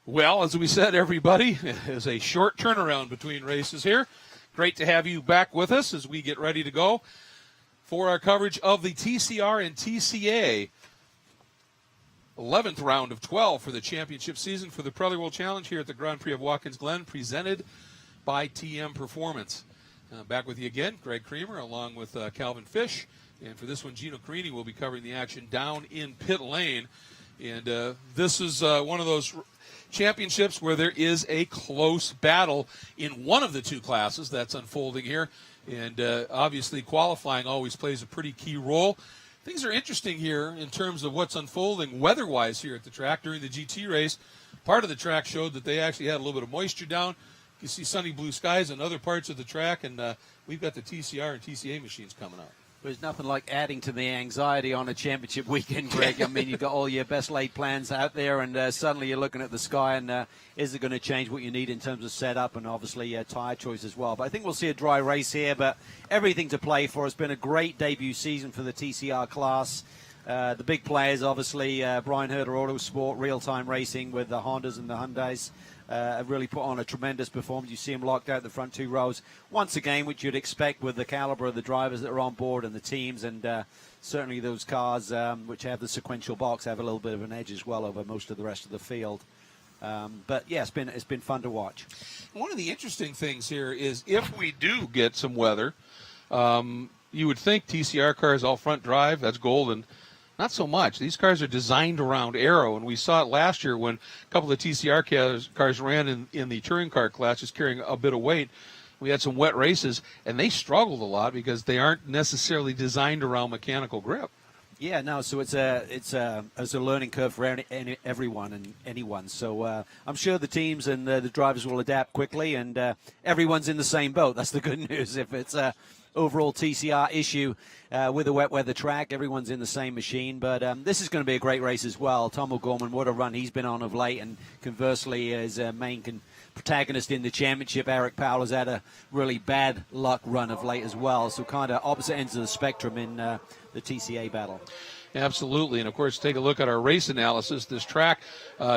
Well, as we said, everybody, it is a short turnaround between races here. Great to have you back with us as we get ready to go for our coverage of the TCR and TCA 11th round of 12 for the championship season for the Pirelli World Challenge here at the Grand Prix of Watkins Glen, presented by TM Performance. Back with you again, Greg Creamer, along with Calvin Fish. And for this one, Gino Carini will be covering the action down in pit lane. And this is one of those championships where there is a close battle in one of the two classes that's unfolding here. And obviously qualifying always plays a pretty key role. Things are interesting here in terms of what's unfolding weather-wise here at the track. During the GT race, part of the track showed that they actually had a little bit of moisture down. You can see sunny blue skies in other parts of the track, and we've got the TCR and TCA machines coming up. There's nothing like adding to the anxiety on a championship weekend, Greg. I mean, you've got all your best laid plans out there, and suddenly you're looking at the sky, and is it going to change what you need in terms of setup and obviously tyre choice as well. But I think we'll see a dry race here, but everything to play for. It's been a great debut season for the TCR class. The big players, obviously, Brian Herder Autosport, real-time racing with the Hondas and the Hyundais. Have really put on a tremendous performance. You see them locked out the front two rows once again, which you'd expect with the caliber of the drivers that are on board and the teams, and certainly those cars which have the sequential box have a little bit of an edge as well over most of the rest of the field. But yeah, it's been fun to watch. One of the interesting things here is if we do get some weather, you would think TCR cars all front drive, that's golden. Not so much. These cars are designed around aero, and we saw it last year when a couple of TCR cars ran in the touring car class, just carrying a bit of weight. We had some wet races, and they struggled a lot because they aren't necessarily designed around mechanical grip. Yeah, no. So it's a learning curve for everyone and anyone. So I'm sure the teams and the drivers will adapt quickly, and everyone's in the same boat. That's the good news. If it's overall TCR issue with a wet weather track, everyone's in the same machine. But this is going to be a great race as well. Tom O'Gorman, what a run he's been on of late, and conversely, his main protagonist in the championship, Eric Powell, has had a really bad luck run of late as well. So kind of opposite ends of the spectrum in the TCA battle. Absolutely. And, of course, take a look at our race analysis. This track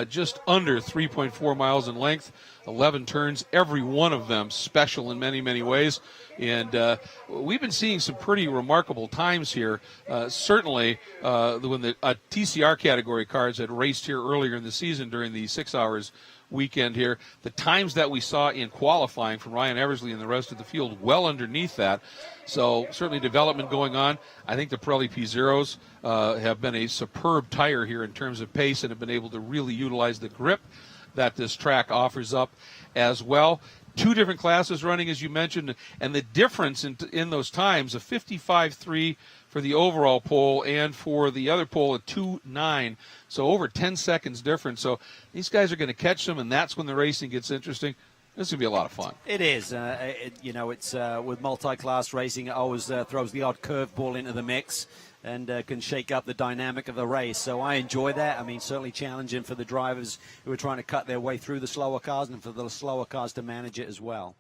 just under 3.4 miles in length, 11 turns, every one of them special in many, many ways. And we've been seeing some pretty remarkable times here. Certainly, when the TCR category cars had raced here earlier in the season during the 6 hours weekend here, the times that we saw in qualifying from Ryan Eversley and the rest of the field well underneath that. So certainly development going on. I think the Pirelli P0s have been a superb tire here in terms of pace and have been able to really utilize the grip that this track offers up as well. Two different classes running, as you mentioned, and the difference in those times, a 55.3 for the overall pole, and for the other pole, a 2.9. So over 10 seconds difference. So these guys are going to catch them, and that's when the racing gets interesting. This is going to be a lot of fun. It is. It's with multi-class racing, it always throws the odd curveball into the mix and can shake up the dynamic of the race. So I enjoy that. I mean, certainly challenging for the drivers who are trying to cut their way through the slower cars, and for the slower cars to manage it as well.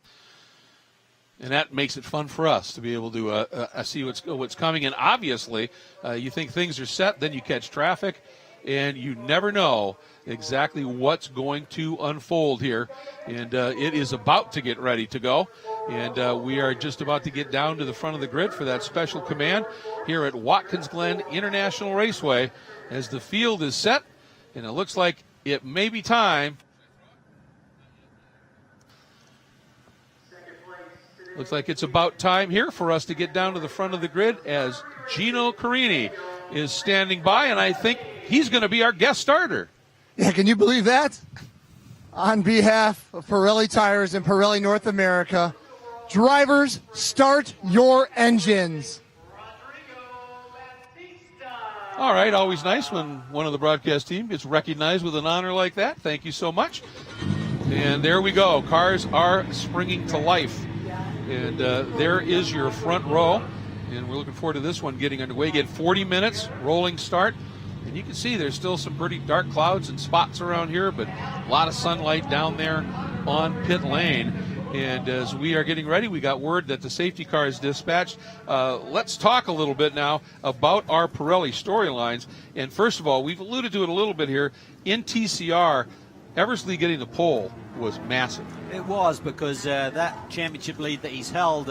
And that makes it fun for us to be able to see what's coming. And obviously, you think things are set, then you catch traffic, and you never know exactly what's going to unfold here. And it is about to get ready to go. And we are just about to get down to the front of the grid for that special command here at Watkins Glen International Raceway as the field is set. And it looks like it may be time. Looks like it's about time here for us to get down to the front of the grid as Gino Carini is standing by, and I think he's going to be our guest starter. Yeah, can you believe that? On behalf of Pirelli Tires and Pirelli North America, drivers, start your engines. All right, always nice when one of the broadcast team gets recognized with an honor like that. Thank you so much. And there we go. Cars are springing to life. And there is your front row. And we're looking forward to this one getting underway. Again, 40 minutes, rolling start. And you can see there's still some pretty dark clouds and spots around here, but a lot of sunlight down there on pit lane. And as we are getting ready, we got word that the safety car is dispatched. Let's talk a little bit now about our Pirelli storylines. And first of all, we've alluded to it a little bit here. In TCR, Eversley getting the pole was massive. It was, because that championship lead that he's held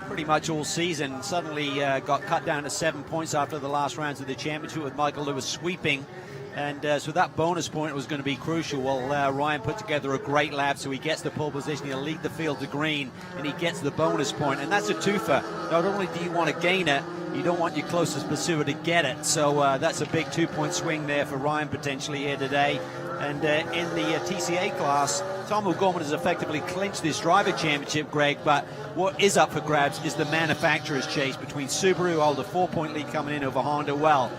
pretty much all season suddenly got cut down to 7 points after the last rounds of the championship, with Michael Lewis sweeping. And so that bonus point was going to be crucial. Well, Ryan put together a great lap, so he gets the pole position, he'll lead the field to green, and he gets the bonus point. And that's a twofer. Not only do you want to gain it, you don't want your closest pursuer to get it. So that's a big 2-point swing there for Ryan potentially here today. And in the TCA class, Tom O'Gorman has effectively clinched this driver championship, Greg, but what is up for grabs is the manufacturer's chase between Subaru, who hold a 4-point lead coming in over Honda. Well,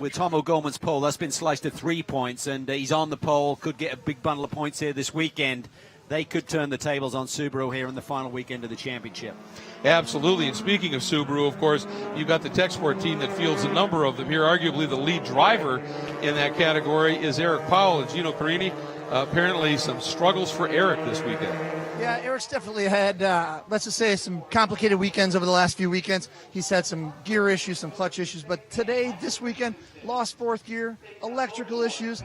with Tom O'Gorman's pole, that's been sliced to 3 points, and he's on the pole, could get a big bundle of points here this weekend. They could turn the tables on Subaru here in the final weekend of the championship. Absolutely, and speaking of Subaru, of course, you've got the Tech Sport team that fields a number of them here. Arguably the lead driver in that category is Eric Powell and Gino Carini. Apparently some struggles for Eric this weekend. Yeah, Eric's definitely had, let's just say, some complicated weekends over the last few weekends. He's had some gear issues, some clutch issues, but today, this weekend, lost fourth gear, electrical issues.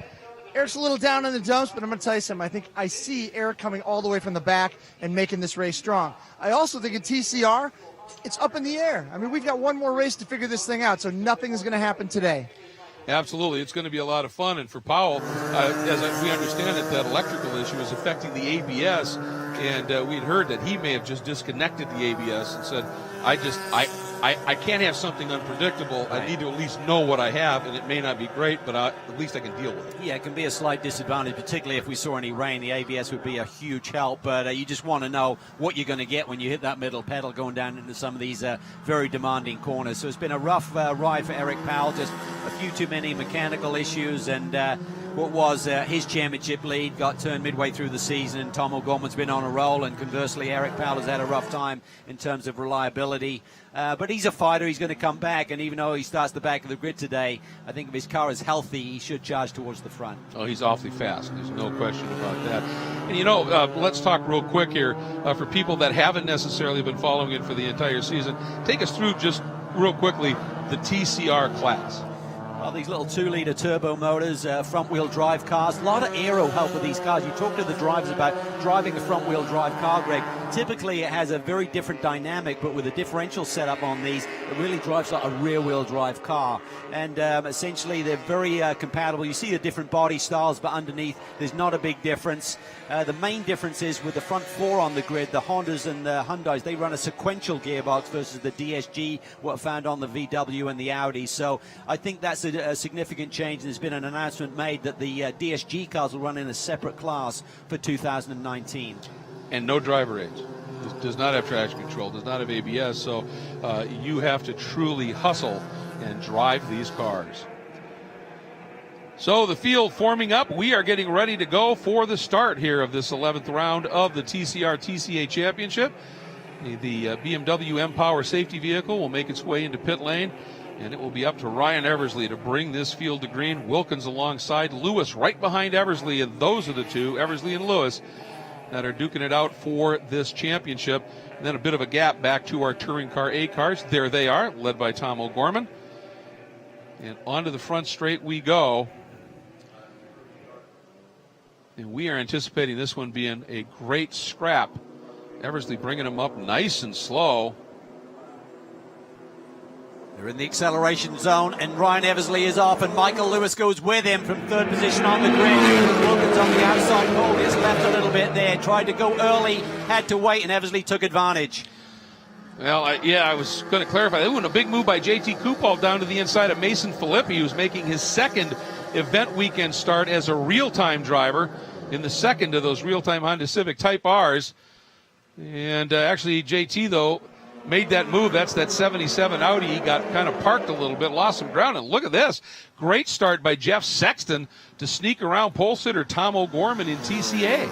Eric's a little down in the dumps, but I'm going to tell you something. I think I see Eric coming all the way from the back and making this race strong. I also think in TCR, it's up in the air. I mean, we've got one more race to figure this thing out, so nothing is going to happen today. Absolutely. It's going to be a lot of fun. And for Powell, we understand that electrical issue is affecting the ABS. And we'd heard that he may have just disconnected the ABS and said, I can't have something unpredictable. Right. I need to at least know what I have, and it may not be great, but at least I can deal with it. Yeah, it can be a slight disadvantage, particularly if we saw any rain. The ABS would be a huge help, but you just want to know what you're going to get when you hit that middle pedal going down into some of these very demanding corners. So it's been a rough ride for Eric Powell, just a few too many mechanical issues, and what was his championship lead got turned midway through the season. Tom O'Gorman's been on a roll, and conversely, Eric Powell has had a rough time in terms of reliability. But he's a fighter. He's going to come back, and even though he starts the back of the grid today, I think if his car is healthy, he should charge towards the front. Oh, he's awfully fast. There's no question about that. And, let's talk real quick here for people that haven't necessarily been following it for the entire season. Take us through just real quickly the TCR class. Well, these little 2-liter turbo motors, front-wheel drive cars, a lot of aero help with these cars. You talk to the drivers about driving a front-wheel drive car, Greg. Typically, it has a very different dynamic, but with a differential setup on these, it really drives like a rear-wheel drive car. And essentially, they're very compatible. You see the different body styles, but underneath, there's not a big difference. The main difference is with the front four on the grid, the Hondas and the Hyundais, they run a sequential gearbox versus the DSG, what found on the VW and the Audi. So I think that's a significant change. There's been an announcement made that the DSG cars will run in a separate class for 2019. And no driver aids. Does not have traction control, does not have ABS, so you have to truly hustle and drive these cars. So the field forming up. We are getting ready to go for the start here of this 11th round of the TCR TCA Championship. The BMW M-Power safety vehicle will make its way into pit lane, and it will be up to Ryan Eversley to bring this field to green. Wilkins alongside, Lewis right behind Eversley, and those are the two, Eversley and Lewis, that are duking it out for this championship. And then a bit of a gap back to our Touring Car A cars. There they are, led by Tom O'Gorman. And onto the front straight we go. And we are anticipating this one being a great scrap. Eversley bringing them up nice and slow. They're in the acceleration zone, and Ryan Eversley is off, and Michael Lewis goes with him from third position on the grid. Wilkins on the outside pole, gets left a little bit there, tried to go early, had to wait, and Eversley took advantage. Well, I was going to clarify. That was a big move by JT Kupal down to the inside of Mason Filippi, who's making his second event weekend start as a real-time driver in the second of those real-time Honda Civic Type Rs. And actually, JT, though, made that move. That's that 77 Audi. He got kind of parked a little bit, lost some ground. And look at this. Great start by Jeff Sexton to sneak around pole sitter Tom O'Gorman in TCA.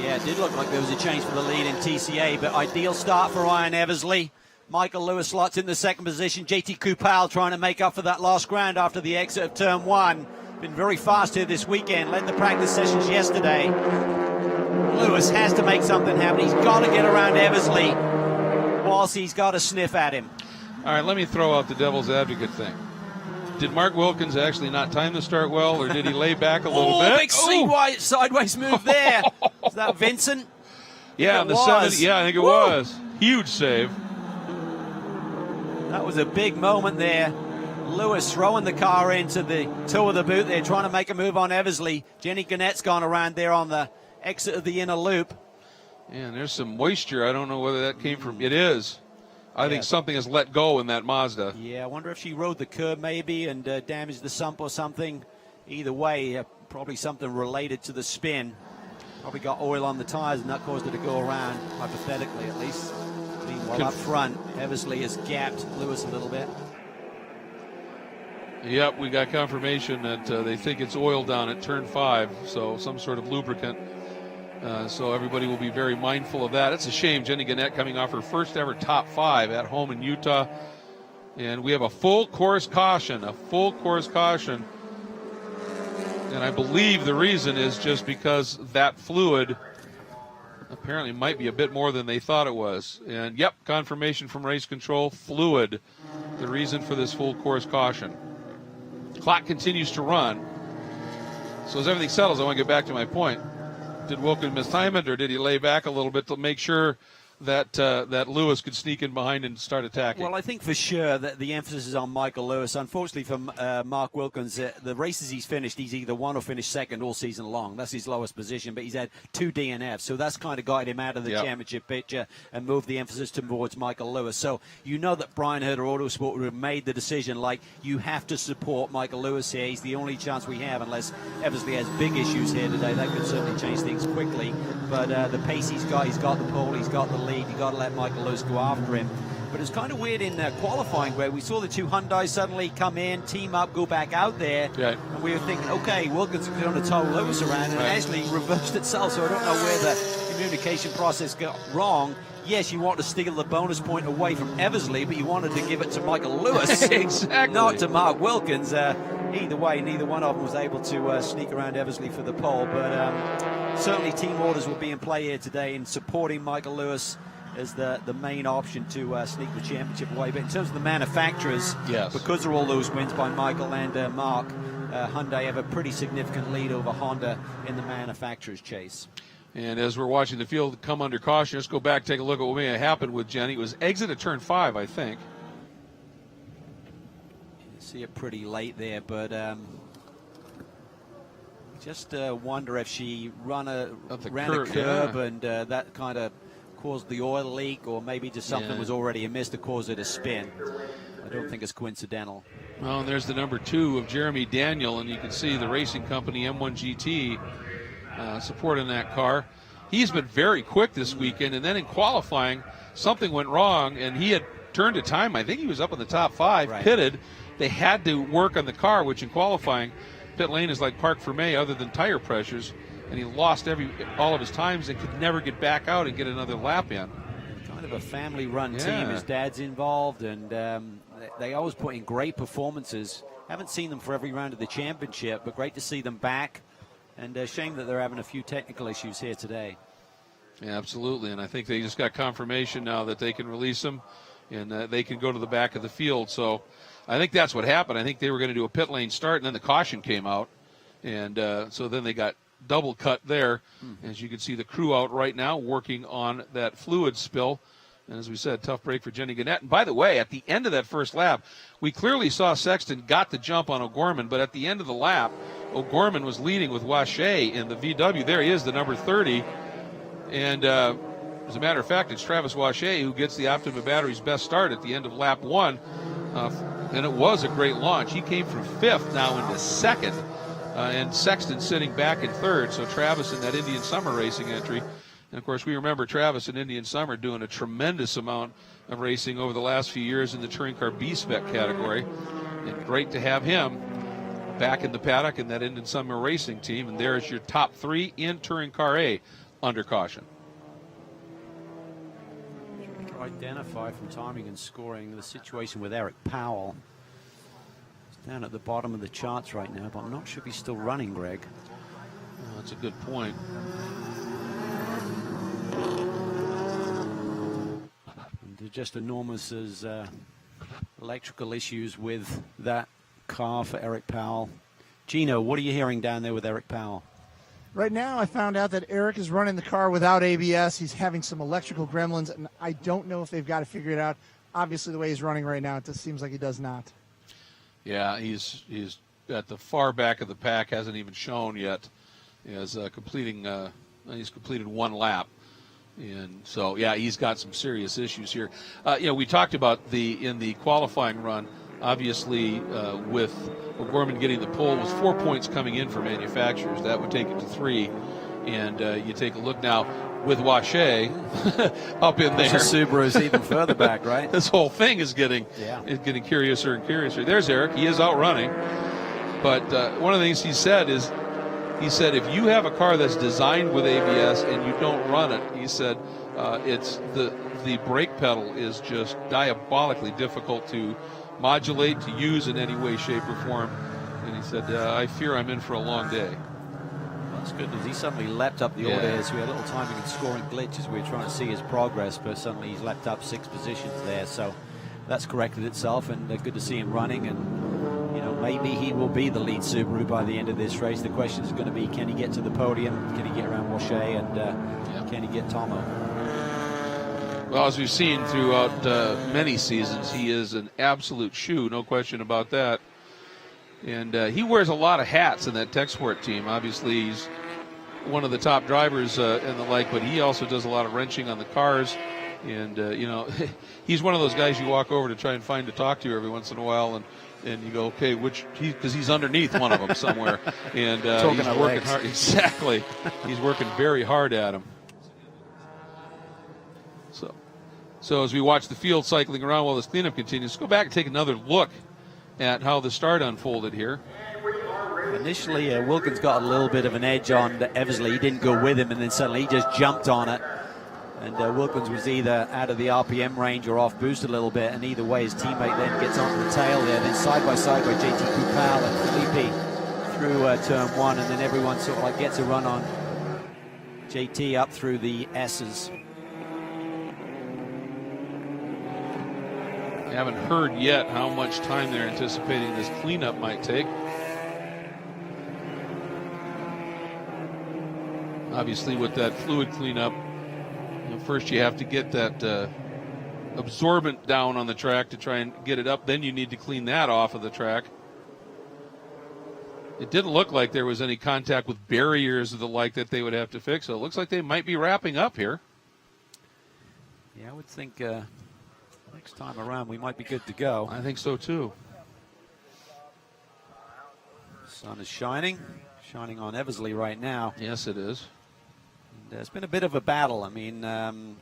Yeah, it did look like there was a change for the lead in TCA, but ideal start for Ryan Eversley. Michael Lewis slots in the second position. JT Kupal trying to make up for that lost ground after the exit of turn one. Been very fast here this weekend. Led the practice sessions yesterday. Lewis has to make something happen. He's got to get around Eversley whilst he's got a sniff at him. All right, let me throw out the devil's advocate thing. did Mark Wilkins actually not time the start well, or did he lay back a little bit? Big sideways move there. Is that Vincent? Yeah, on the 70. Yeah, I think it was. Huge save. That was a big moment there. Lewis throwing the car into the toe of the boot there, trying to make a move on Eversley. Jenny Gannett's gone around there on the exit of the inner loop. Yeah, and there's some moisture. I don't know whether that came from. It is. I think something has let go in that Mazda. Yeah, I wonder if she rode the curb maybe and damaged the sump or something. Either way, probably something related to the spin. Probably got oil on the tires and that caused it to go around, hypothetically at least. Meanwhile, up front, Eversley has gapped Lewis a little bit. Yep, we got confirmation that they think it's oil down at turn 5, so some sort of lubricant. So everybody will be very mindful of that. It's a shame. Jenny Gannett coming off her first ever top 5 at home in Utah. And we have a full course caution, And I believe the reason is just because that fluid apparently might be a bit more than they thought it was. And yep, confirmation from race control, fluid, the reason for this full course caution. Clock continues to run. So as everything settles, I want to get back to my point. Did Wilkins mistime it, or did he lay back a little bit to make sure that that Lewis could sneak in behind and start attacking? Well, I think for sure that the emphasis is on Michael Lewis. Unfortunately for Mark Wilkins, the races he's finished, he's either won or finished second all season long. That's his lowest position, but he's had 2 DNFs. So that's kind of got him out of the championship picture and moved the emphasis towards Michael Lewis. So you know that Brian Herder Autosport would have made the decision, like, you have to support Michael Lewis here. He's the only chance we have, unless Eversley has big issues here today. That could certainly change things quickly. But the pace he's got the pole, he's got the lead. You've got to let Michael Lewis go after him. But it's kind of weird in qualifying where we saw the 2 Hyundais suddenly come in, team up, go back out there. Right. And we were thinking, okay, Wilkins is going to tow Lewis around, and it actually reversed itself. So I don't know where the communication process got wrong. Yes, you want to steal the bonus point away from Eversley, but you wanted to give it to Michael Lewis. Exactly. Not to Mark Wilkins. Either way, neither one of them was able to sneak around Eversley for the pole. But certainly team orders will be in play here today in supporting Michael Lewis as the main option to sneak the championship away. But in terms of the manufacturers, because of all those wins by Michael and Mark, Hyundai have a pretty significant lead over Honda in the manufacturers' chase. And as we're watching the field come under caution, let's go back, take a look at what may have happened with Jenny. It was exit at turn 5, I think. You see it pretty late there, but just wonder if she ran a curb and that kind of caused the oil leak, or maybe just something was already amiss to cause it to spin. I don't think it's coincidental. Well, and there's the number 2 of Jeremy Daniel, and you can see the racing company M1 GT supporting that car. He's been very quick this weekend, and then in qualifying, something went wrong, and he had turned a time. I think he was up in the top 5, pitted. They had to work on the car, which in qualifying, pit lane is like park for May other than tire pressures, and he lost all of his times and could never get back out and get another lap in. Kind of a family-run team. His dad's involved, and they always put in great performances. Haven't seen them for every round of the championship, but great to see them back. And a shame that they're having a few technical issues here today. Yeah, absolutely. And I think they just got confirmation now that they can release them and they can go to the back of the field. So I think that's what happened. I think they were going to do a pit lane start, and then the caution came out. And so then they got double cut there. As you can see, the crew out right now working on that fluid spill. And as we said, tough break for Jenny Gannett. And by the way, at the end of that first lap, we clearly saw Sexton got the jump on O'Gorman, but at the end of the lap, O'Gorman was leading with Wache in the VW. There he is, the number 30. And as a matter of fact, it's Travis Wache who gets the Optima Battery's best start at the end of lap 1. And it was a great launch. He came from 5th now into 2nd. And Sexton sitting back in 3rd. So Travis in that Indian Summer Racing entry. And, of course, we remember Travis in Indian Summer doing a tremendous amount of racing over the last few years in the Touring Car B-Spec category. And great to have him back in the paddock in that Indian Summer Racing team. And there's your top 3 in Touring Car A under caution. To identify from timing and scoring the situation with Eric Powell. He's down at the bottom of the charts right now, but I'm not sure if he's still running, Greg. Oh, that's a good point. They're just enormous as electrical issues with that car for Eric Powell. Gino, what are you hearing down there with Eric Powell? Right now, I found out that Eric is running the car without ABS. He's having some electrical gremlins, and I don't know if they've got to figure it out. Obviously, the way he's running right now, it just seems like he does not. Yeah, he's at the far back of the pack, hasn't even shown yet. He's completed one lap. And so, yeah, he's got some serious issues here. We talked about in the qualifying run, obviously with O'Gorman getting the pole, was 4 points coming in for manufacturers. That would take it to 3. And you take a look now with Wache up in there. The Subaru's even further back, right? This whole thing is getting curiouser and curiouser. There's Eric. He is outrunning. But one of the things he said if you have a car that's designed with ABS and you don't run it, he said it's the brake pedal is just diabolically difficult to modulate, to use in any way, shape, or form. And he said, I fear I'm in for a long day. That's good news. He suddenly leapt up the order, so we had a little timing and scoring glitch as we were trying to see his progress, but suddenly he's leapt up 6 positions there. So that's corrected itself, and good to see him running. And maybe he will be the lead Subaru by the end of this race. The question is going to be, can he get to the podium? Can he get around Wache? And can he get Tomo? Well, as we've seen throughout many seasons, he is an absolute shoe, no question about that. And he wears a lot of hats in that tech sport team. Obviously, he's one of the top drivers and the like, but he also does a lot of wrenching on the cars. And, he's one of those guys you walk over to try and find to talk to every once in a while, and you go, okay, because he's underneath one of them somewhere. And he's working hard. Exactly. He's working very hard at him. So as we watch the field cycling around while this cleanup continues, let's go back and take another look at how the start unfolded here. Initially, Wilkins got a little bit of an edge on Eversley. He didn't go with him, and then suddenly he just jumped on it. And Wilkins was either out of the RPM range or off boost a little bit, and either way his teammate then gets onto the tail there. Then side by side by JT Kupal and Felipe through turn 1, and then everyone sort of like gets a run on JT up through the S's. I haven't heard yet how much time they're anticipating this cleanup might take. Obviously, with that fluid cleanup, first you have to get that absorbent down on the track to try and get it up. Then you need to clean that off of the track. It didn't look like there was any contact with barriers or the like that they would have to fix. So it looks like they might be wrapping up here. Yeah, I would think next time around we might be good to go. I think so too. Sun is shining on Eversley right now. Yes, it is. And it's been a bit of a battle. I mean,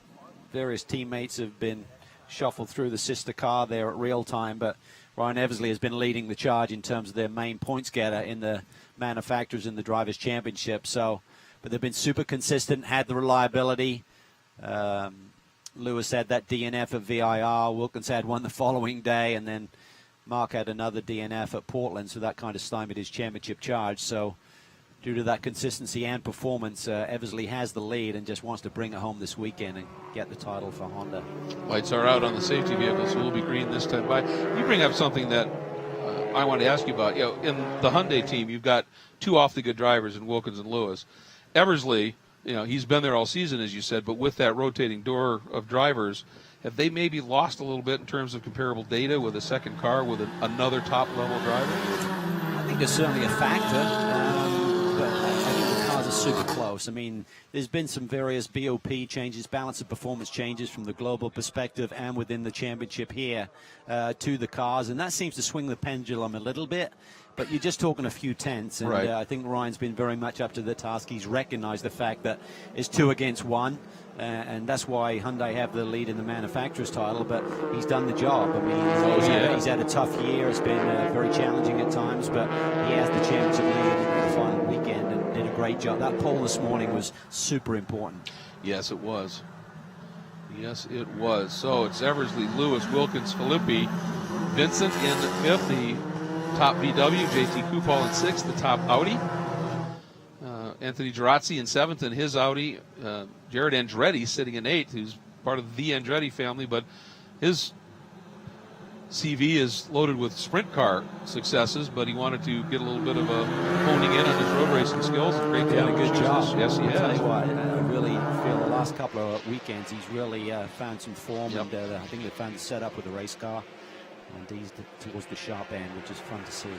various teammates have been shuffled through the sister car there at real time, but Ryan Eversley has been leading the charge in terms of their main points getter in the manufacturers in the Drivers' Championship. So, but they've been super consistent, had the reliability. Lewis had that DNF at VIR. Wilkins had one the following day, and then Mark had another DNF at Portland, so that kind of stymied his championship charge. So due to that consistency and performance, Eversley has the lead and just wants to bring it home this weekend and get the title for Honda. Lights are out on the safety vehicle, so we'll be green this time by. You bring up something that I want to ask you about. In the Hyundai team, you've got 2 awfully good drivers in Wilkins and Lewis. Eversley, he's been there all season, as you said, but with that rotating door of drivers, have they maybe lost a little bit in terms of comparable data with a second car with another top-level driver? I think there's certainly a factor, but I think the cars are super close. I mean, there's been some various BOP changes, balance of performance changes from the global perspective and within the championship here to the cars, and that seems to swing the pendulum a little bit. But you're just talking a few tenths, and right. I think Ryan's been very much up to the task. He's recognized the fact that it's 2 against 1, and that's why Hyundai have the lead in the manufacturer's title, but he's done the job. I mean, he's had a tough year. It's been very challenging at times, but he has the championship lead in the final weekend and did a great job. That pole this morning was super important. Yes, it was. Yes, it was. So it's Eversley, Lewis, Wilkins, Filippi, Vincent in 5th, the top VW, JT Kupal in 6th, the top Audi. Anthony Girazzi in 7th in his Audi. Jared Andretti sitting in 8th, who's part of the Andretti family, but his CV is loaded with sprint car successes, but he wanted to get a little bit of a honing in on his road racing skills. Great Done a good job. Yes, he I'll tell has. you what, I really feel the last couple of weekends he's really found some form, Yep. and I think they found the setup with the race car, and he's towards the sharp end, which is fun to see.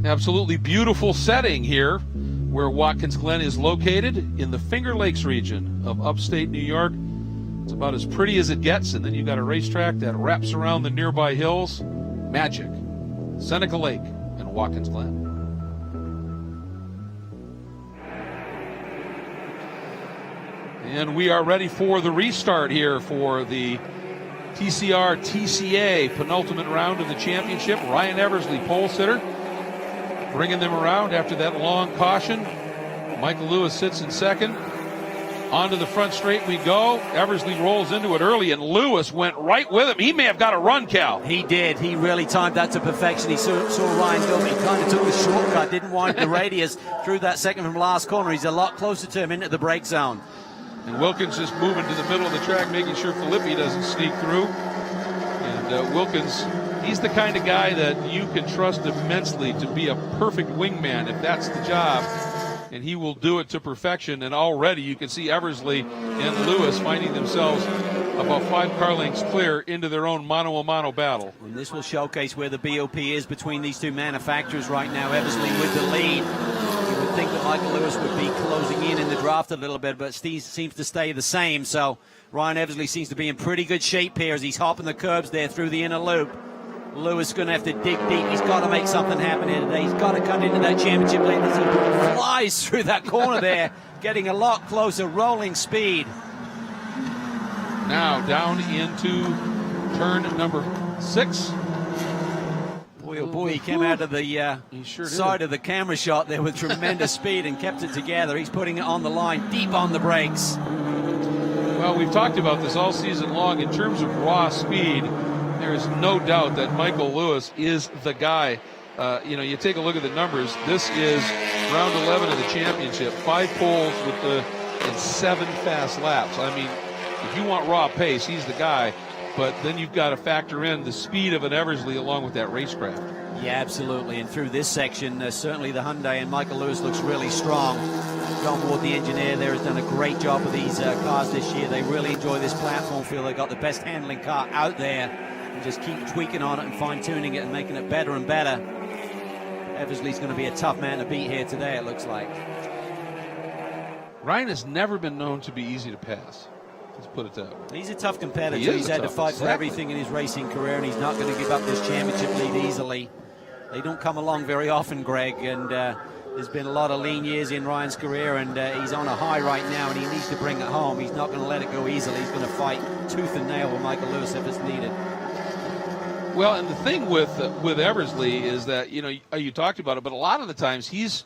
Absolutely beautiful setting here where Watkins Glen is located in the Finger Lakes region of upstate New York. It's about as pretty as it gets, and then you've got a racetrack that wraps around the nearby hills. Magic. Seneca Lake and Watkins Glen. And we are ready for the restart here for the TCR TCA penultimate round of the championship. Ryan Eversley, pole sitter, bringing them around after that long caution. Michael Lewis sits in second. Onto the front straight we go. Eversley rolls into it early, and Lewis went right with him. He may have got a run, Cal. He did. He really timed that to perfection. He saw Ryan go, but he kind of took the shortcut, didn't wind the radius through that second from last corner. He's a lot closer to him into the brake zone. And Wilkins just moving to the middle of the track, making sure Filippi doesn't sneak through. And Wilkins, he's the kind of guy that you can trust immensely to be a perfect wingman if that's the job. And he will do it to perfection. And already you can see Eversley and Lewis finding themselves about 5 car lengths clear into their own mano-a-mano battle. And this will showcase where the BOP is between these two manufacturers right now. Eversley with the lead. You would think that Michael Lewis would be closing in the draft a little bit, but Steve seems to stay the same. So Ryan Eversley seems to be in pretty good shape here as he's hopping the curbs there through the inner loop. Lewis is going to have to dig deep. He's got to make something happen here today. He's got to cut into that championship lead as he flies through that corner there, getting a lot closer, rolling speed. Now down into turn number 6. Boy, oh boy, he came out of the side of the camera shot there with tremendous speed and kept it together. He's putting it on the line, deep on the brakes. Well, we've talked about this all season long. In terms of raw speed, there is no doubt that Michael Lewis is the guy. You take a look at the numbers. This is round 11 of the championship. 5 poles and 7 fast laps. I mean, if you want raw pace, he's the guy. But then you've got to factor in the speed of an Eversley along with that racecraft. Yeah, absolutely. And through this section, certainly the Hyundai and Michael Lewis looks really strong. John Ward, the engineer there, has done a great job with these cars this year. They really enjoy this platform, feel they got the best handling car out there, and just keep tweaking on it and fine-tuning it and making it better and better. Eversley's going to be a tough man to beat here today, it looks like. Ryan has never been known to be easy to pass. Let's put it that way. He's a tough competitor. He's had to fight for everything in his racing career, and he's not going to give up this championship lead easily. They don't come along very often, Greg, and there's been a lot of lean years in Ryan's career, and he's on a high right now, and he needs to bring it home. He's not going to let it go easily. He's going to fight tooth and nail with Michael Lewis if it's needed. Well, and the thing with Eversley is that, you talked about it, but a lot of the times he's,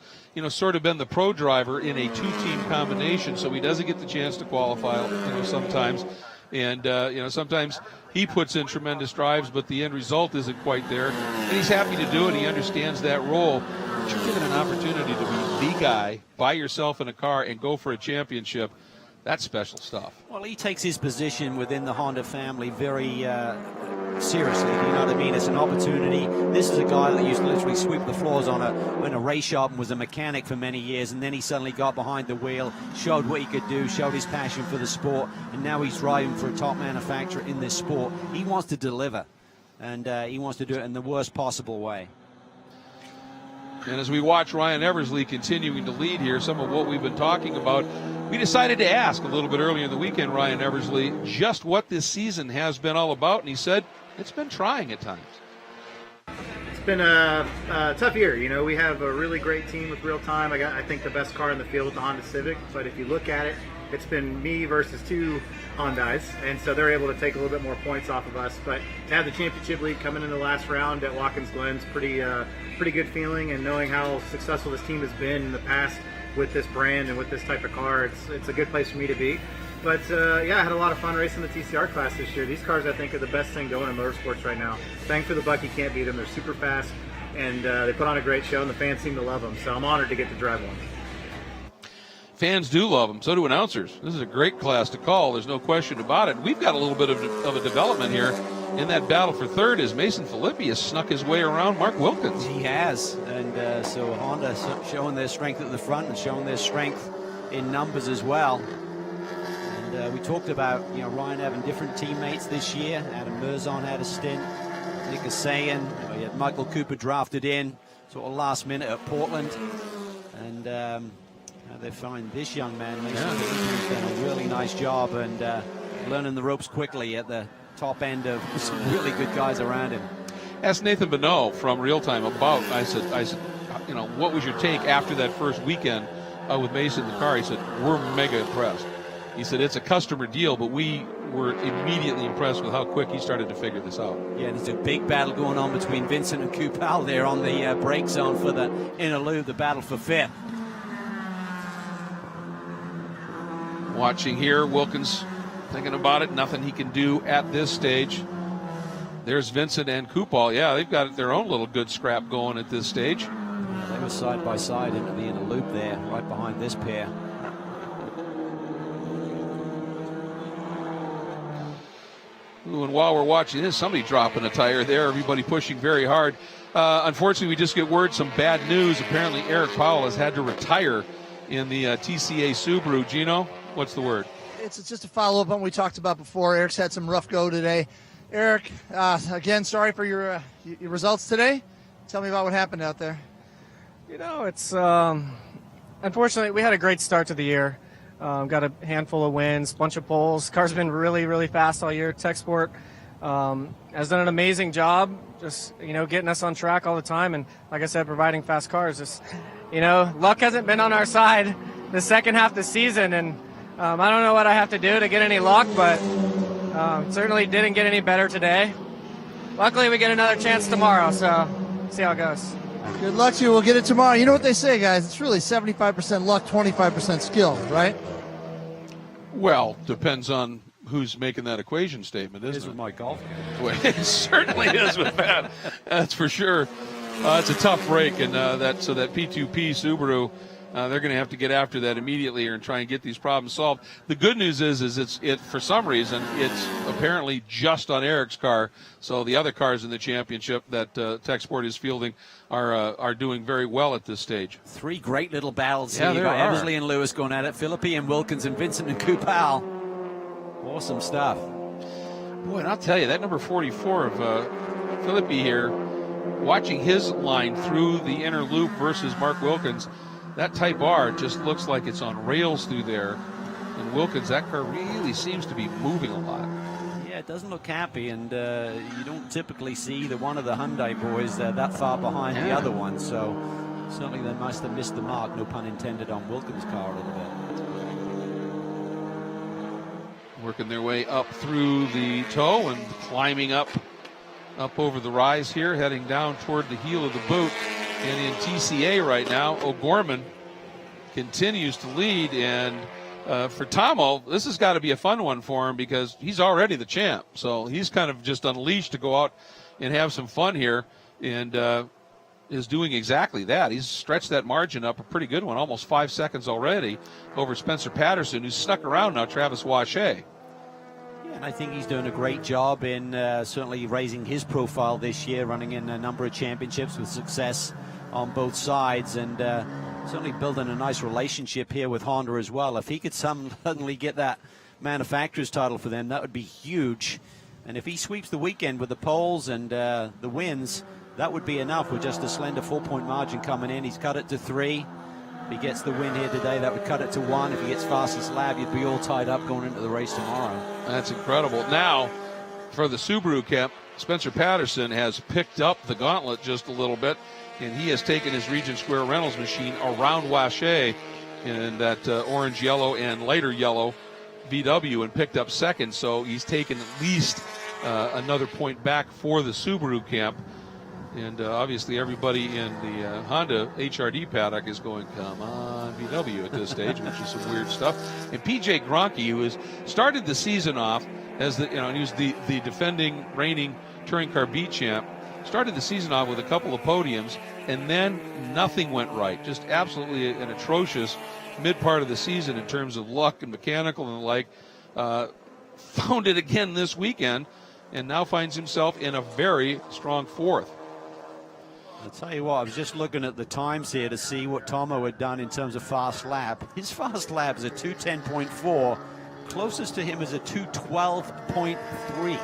sort of been the pro driver in a 2-team combination, so he doesn't get the chance to qualify, sometimes. And, sometimes he puts in tremendous drives, but the end result isn't quite there. And he's happy to do it. He understands that role. But you're given an opportunity to be the guy, buy yourself in a car, and go for a championship. That's special stuff. Well, he takes his position within the Honda family very seriously, you know what I mean? It's an opportunity. This is a guy that used to literally sweep the floors in a race shop and was a mechanic for many years, and then he suddenly got behind the wheel, showed what he could do, showed his passion for the sport, and now he's driving for a top manufacturer in this sport. He wants to deliver, and he wants to do it in the worst possible way. And as we watch Ryan Eversley continuing to lead here, some of what we've been talking about, we decided to ask a little bit earlier in the weekend, Ryan Eversley, just what this season has been all about, and he said it's been trying at times. It's been a tough year. We have a really great team with real time. I think the best car in the field with the Honda Civic, but if you look at it, it's been me versus 2 Hondais, and so they're able to take a little bit more points off of us. But to have the championship lead coming in the last round at Watkins Glen is pretty good feeling, and knowing how successful this team has been in the past with this brand and with this type of car. It's a good place for me to be. But yeah, I had a lot of fun racing the TCR class this year. These cars, I think, are the best thing going in motorsports right now. Bang for the buck, you can't beat them. They're super fast, and they put on a great show, and the fans seem to love them. So I'm honored to get to drive one. Fans do love them. So do announcers. This is a great class to call. There's no question about it. We've got a little bit of a development here in that battle for third as Mason Filippi has snuck his way around Mark Wilkins. He has, and so Honda showing their strength at the front and showing their strength in numbers as well. And we talked about, Ryan having different teammates this year. Adam Merzon had a stint. Nick Asayan. You had Michael Cooper drafted in sort of last minute at Portland. And they find this young man, Mason Filippi's done a really nice job and learning the ropes quickly at the top end of some really good guys around him. Asked Nathan Bonneau from Real Time about, I said, what was your take after that first weekend with Mason in the car? He said, we're mega impressed. He said, it's a customer deal, but we were immediately impressed with how quick he started to figure this out. Yeah, and there's a big battle going on between Vincent and Kupal there on the brake zone for the inner loop, the battle for fifth. Watching here, Wilkins thinking about it, nothing he can do at this stage. There's Vincent and Kupal. Yeah, they've got their own little good scrap going at this stage. Yeah, they were side by side into the inner loop there, right behind this pair. Ooh, and while we're watching this, somebody dropping a tire there, everybody pushing very hard. Unfortunately, we just get word, some bad news. Apparently, Eric Powell has had to retire in the TCA Subaru. Gino, what's the word? It's just a follow-up on what we talked about before. Eric's had some rough go today. Eric, again, sorry for your results today. Tell me about what happened out there. It's unfortunately, we had a great start to the year. Got a handful of wins, bunch of poles. Car's been really, really fast all year. Tech Sport has done an amazing job, just getting us on track all the time. And like I said, providing fast cars. Just luck hasn't been on our side the second half of the season, and I don't know what I have to do to get any luck, but certainly didn't get any better today. Luckily, we get another chance tomorrow, so see how it goes. Good luck to you. We'll get it tomorrow. You know what they say, guys? It's really 75% luck, 25% skill, right? Well, depends on who's making that equation statement, isn't it? With my golf game. Well, it certainly is with that. That's for sure. It's a tough break, and that P2P Subaru, they're going to have to get after that immediately and try and get these problems solved. The good news is it for some reason it's apparently just on Eric's car. So the other cars in the championship that Tech Sport is fielding are doing very well at this stage. Three great little battles Yeah, here. there You got are. Eversley and Lewis going at it. Philippi and Wilkins and Vincent and Kupal. Awesome stuff. Boy, and I'll tell you, that number 44 of Philippi here, watching his line through the inner loop versus Mark Wilkins, that Type R just looks like it's on rails through there. And Wilkins, that car really seems to be moving a lot. Yeah, it doesn't look happy, and you don't typically see either one of the Hyundai boys that far behind the other one. So certainly they must have missed the mark, no pun intended, on Wilkins' car a little bit. Working their way up through the toe and climbing up over the rise here, heading down toward the heel of the boot. And in TCA right now, O'Gorman continues to lead. And for Tomo, this has got to be a fun one for him because he's already the champ. So he's kind of just unleashed to go out and have some fun here, and is doing exactly that. He's stretched that margin up, a pretty good one, almost 5 seconds already over Spencer Patterson, who's stuck around now, Travis Wache. Yeah, and I think he's doing a great job in certainly raising his profile this year, running in a number of championships with success on both sides, and certainly building a nice relationship here with Honda as well. If he could suddenly get that manufacturer's title for them, that would be huge. And if he sweeps the weekend with the poles and the wins, that would be enough with just a slender 4-point margin coming in. He's cut it to 3. If he gets the win here today, that would cut it to 1. If he gets fastest lap, you'd be all tied up going into the race tomorrow. That's incredible. Now, for the Subaru camp, Spencer Patterson has picked up the gauntlet just a little bit, and he has taken his Regent Square Reynolds machine around Wache in that orange, yellow, and lighter yellow VW and picked up second. So he's taken at least another point back for the Subaru camp. And obviously everybody in the Honda HRD paddock is going, come on, VW at this stage, which is some weird stuff. And PJ Gronke, who has started the season off as the, and he was the defending, reigning touring car beat champ, started the season off with a couple of podiums, and then nothing went right. Just absolutely an atrocious mid part of the season in terms of luck and mechanical and the like. Found it again this weekend, and now finds himself in a very strong fourth. I'll tell you what, I was just looking at the times here to see what Tomo had done in terms of fast lap. His fast lap is a 2:10.4. Closest to him is a 2:12.3.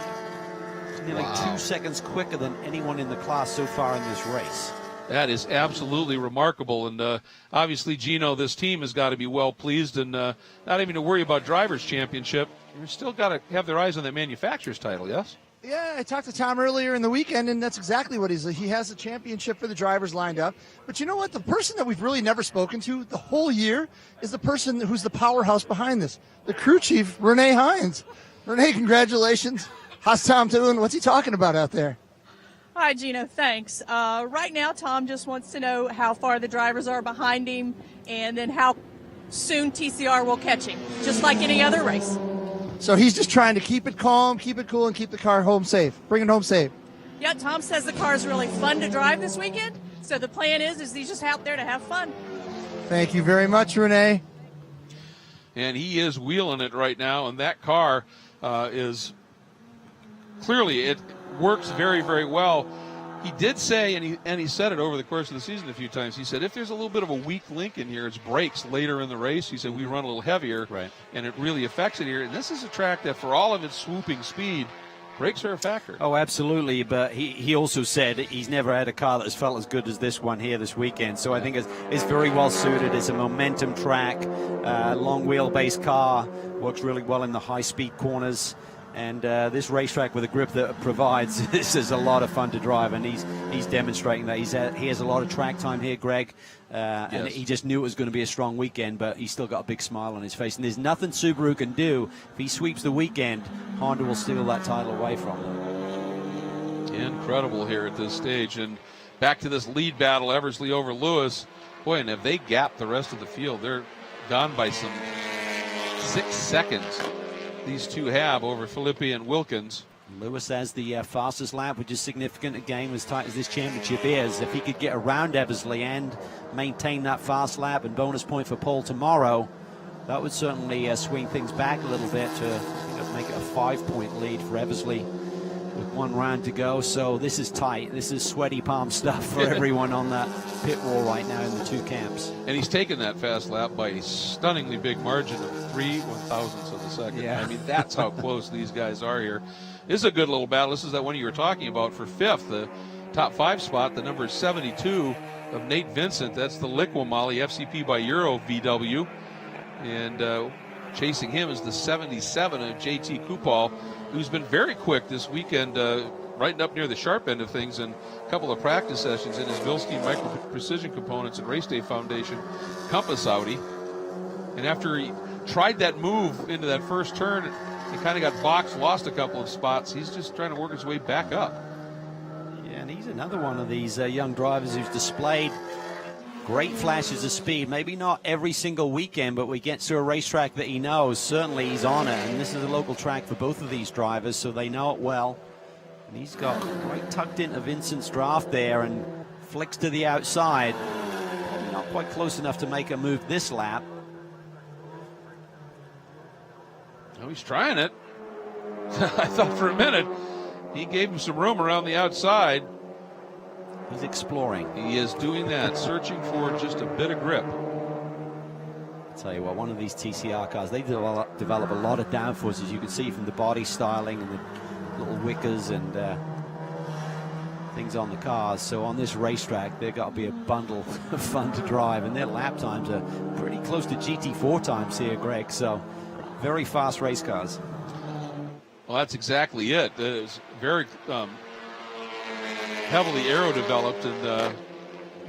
Nearly 2 seconds quicker than anyone in the class so far in this race. That is absolutely remarkable. And obviously, Gino, this team has got to be well pleased and not even to worry about Drivers' Championship. You've still got to have their eyes on that manufacturer's title, yes? Yeah, I talked to Tom earlier in the weekend, and that's exactly what he has the championship for the drivers lined up. But you know what? The person that we've really never spoken to the whole year is the person who's the powerhouse behind this, the crew chief, Renee Hines. Renee, congratulations. How's Tom doing? What's he talking about out there? Hi, Gino. Thanks. Right now, Tom just wants to know how far the drivers are behind him and then how soon TCR will catch him, just like any other race. So he's just trying to keep it calm, keep it cool, and keep the car home safe. Bring it home safe. Yeah, Tom says the car is really fun to drive this weekend. So the plan is he's just out there to have fun. Thank you very much, Renee. And he is wheeling it right now, and that car is clearly, it works very, very well. He did say, and he said it over the course of the season a few times, he said if there's a little bit of a weak link in here, it's brakes later in the race. He said we run a little heavier, right, and it really affects it here. And this is a track that, for all of its swooping speed, brakes are a factor. Oh, absolutely. But he also said he's never had a car that has felt as good as this one here this weekend. So I think it's very well suited. It's a momentum track, long wheelbase car, works really well in the high-speed corners. And this racetrack with a grip that it provides, this is a lot of fun to drive, and he's demonstrating that. He has a lot of track time here, Greg, and he just knew it was going to be a strong weekend, but he's still got a big smile on his face. And there's nothing Subaru can do. If he sweeps the weekend, Honda will steal that title away from him. Incredible here at this stage. And back to this lead battle, Eversley over Lewis. Boy, and if they gap the rest of the field, they're gone by some 6 seconds. These two have over Filippi and Wilkins. Lewis has the fastest lap, which is significant. A game as tight as this championship is, if he could get around Eversley and maintain that fast lap and bonus point for pole tomorrow, that would certainly swing things back a little bit to make it a 5-point lead for Eversley with 1 round to go. So this is tight. This is sweaty palm stuff for everyone on that pit wall right now in the two camps. And he's taken that fast lap by a stunningly big margin of 3 1/1000ths of a second. Yeah. I mean, that's how close these guys are here. This is a good little battle. This is that one you were talking about for 5th, the top 5 spot, the number 72 of Nate Vincent. That's the Liqui-Moly FCP by Euro VW. And chasing him is the 77 of JT Kupal, who's been very quick this weekend, right up near the sharp end of things, and a couple of practice sessions in his Bilstein Micro Precision Components and Race Day Foundation Compass Audi. And after he tried that move into that first turn, he kind of got boxed, lost a couple of spots. He's just trying to work his way back up. Yeah, and he's another one of these young drivers who's displayed great flashes of speed. Maybe not every single weekend, but we get to a racetrack that he knows. Certainly he's on it, and this is a local track for both of these drivers, so they know it well. And he's got right tucked into Vincent's draft there and flicks to the outside. Probably not quite close enough to make a move this lap. Oh, he's trying it. I thought for a minute he gave him some room around the outside. He's exploring. He is doing that, searching for just a bit of grip. I'll tell you what, one of these TCR cars, they develop a lot of downforce, as you can see from the body styling and the little wickers and things on the cars. So on this racetrack, they've got to be a bundle of fun to drive, and their lap times are pretty close to GT4 times here, Greg. So very fast race cars. Well, that's exactly it. It's very heavily aero developed, and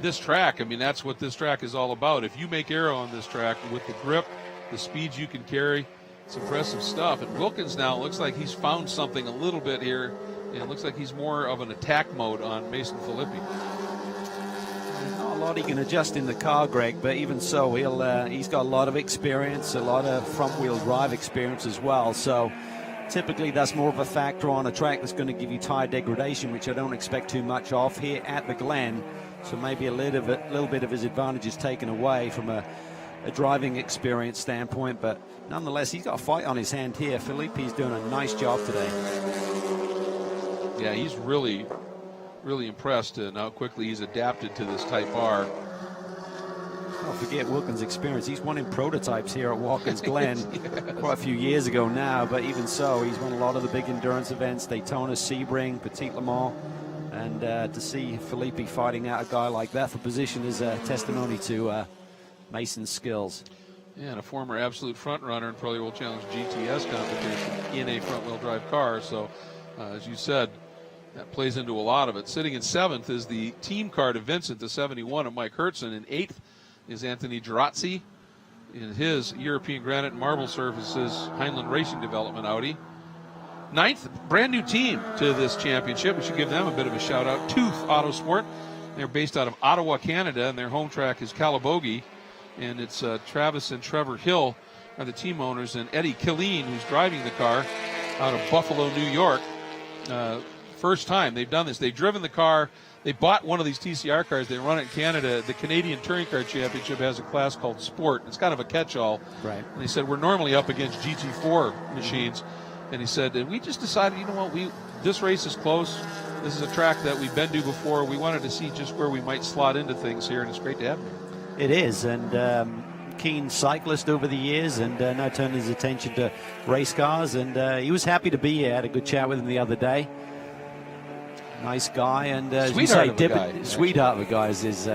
this track, I mean, that's what this track is all about. If you make aero on this track with the grip, the speeds you can carry, it's impressive stuff. And Wilkins now looks like he's found something a little bit here And it looks like he's more of an attack mode on Mason Filippi. There's not a lot he can adjust in the car, Greg, but even so, he's got a lot of experience, a lot of front-wheel drive experience as well. So typically that's more of a factor on a track that's going to give you tire degradation, which I don't expect too much of here at the Glen. So maybe a little bit of his advantage is taken away from a driving experience standpoint, but nonetheless, he's got a fight on his hand here. Filippi's doing a nice job today. Yeah, he's really impressed in how quickly he's adapted to this Type R. Don't forget Wilkins' experience. He's won in prototypes here at Watkins Glen quite a few years ago now, but even so, he's won a lot of the big endurance events, Daytona, Sebring, Petit Le Mans, and to see Filippi fighting out a guy like that for position is a testimony to Mason's skills. Yeah, and a former absolute front runner in Pirelli World Challenge GTS competition in a front-wheel drive car. So, as you said, that plays into a lot of it. Sitting in 7th is the team car to Vincent, the 71 of Mike Hertzen. In 8th is Anthony Girazzi in his European Granite and Marble Surfaces Heinlein Racing Development Audi. 9th, brand new team to this championship. We should give them a bit of a shout out. Tooth Autosport. They're based out of Ottawa, Canada, and their home track is Calabogie. And it's Travis and Trevor Hill are the team owners, and Eddie Killeen, who's driving the car out of Buffalo, New York. First time they've done this. They've driven the car. They bought one of these TCR cars. They run it in Canada. The Canadian Touring Car Championship has a class called Sport. It's kind of a catch-all. Right. And they said, we're normally up against GT4 machines. And he said, and we just decided, you know what, this race is close. This is a track that we've been to before. We wanted to see just where we might slot into things here, and it's great to have him. It is, and keen cyclist over the years, and now turned his attention to race cars, and he was happy to be here. I had a good chat with him the other day. Nice guy, and as you say, sweetheart of a guy, as his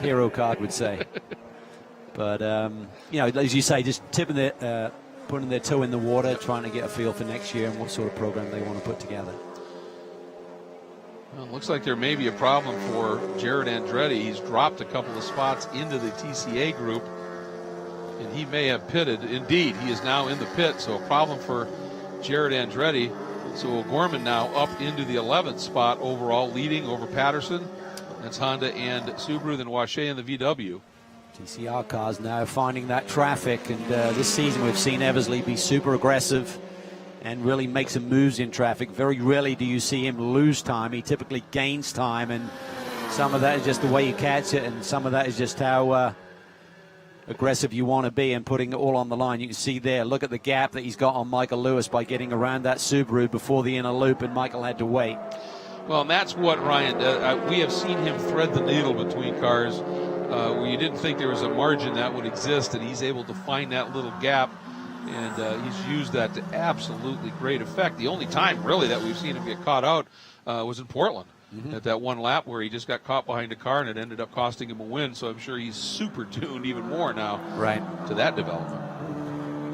hero card would say. But you know, as you say, just putting their toe in the water, trying to get a feel for next year and what sort of program they want to put together. Well, it looks like there may be a problem for Jared Andretti. He's dropped a couple of spots into the TCA group, and he may have pitted. Indeed, he is now in the pit, so a problem for Jared Andretti. So O'Gorman now up into the 11th spot overall, leading over Patterson. That's Honda and Subaru, then Wache in the VW. TCR cars now finding that traffic, and this season we've seen Eversley be super aggressive and really make some moves in traffic. Very rarely do you see him lose time. He typically gains time, and some of that is just the way you catch it, and some of that is just how aggressive you want to be and putting it all on the line. You can see there, look at the gap that he's got on Michael Lewis by getting around that Subaru before the inner loop, and Michael had to wait. Well, and that's what Ryan does. We have seen him thread the needle between cars where you didn't think there was a margin that would exist, and he's able to find that little gap, and he's used that to absolutely great effect. The only time, really, that we've seen him get caught out was in Portland. At that one lap where he just got caught behind a car and it ended up costing him a win. So I'm sure he's super tuned even more now to that development.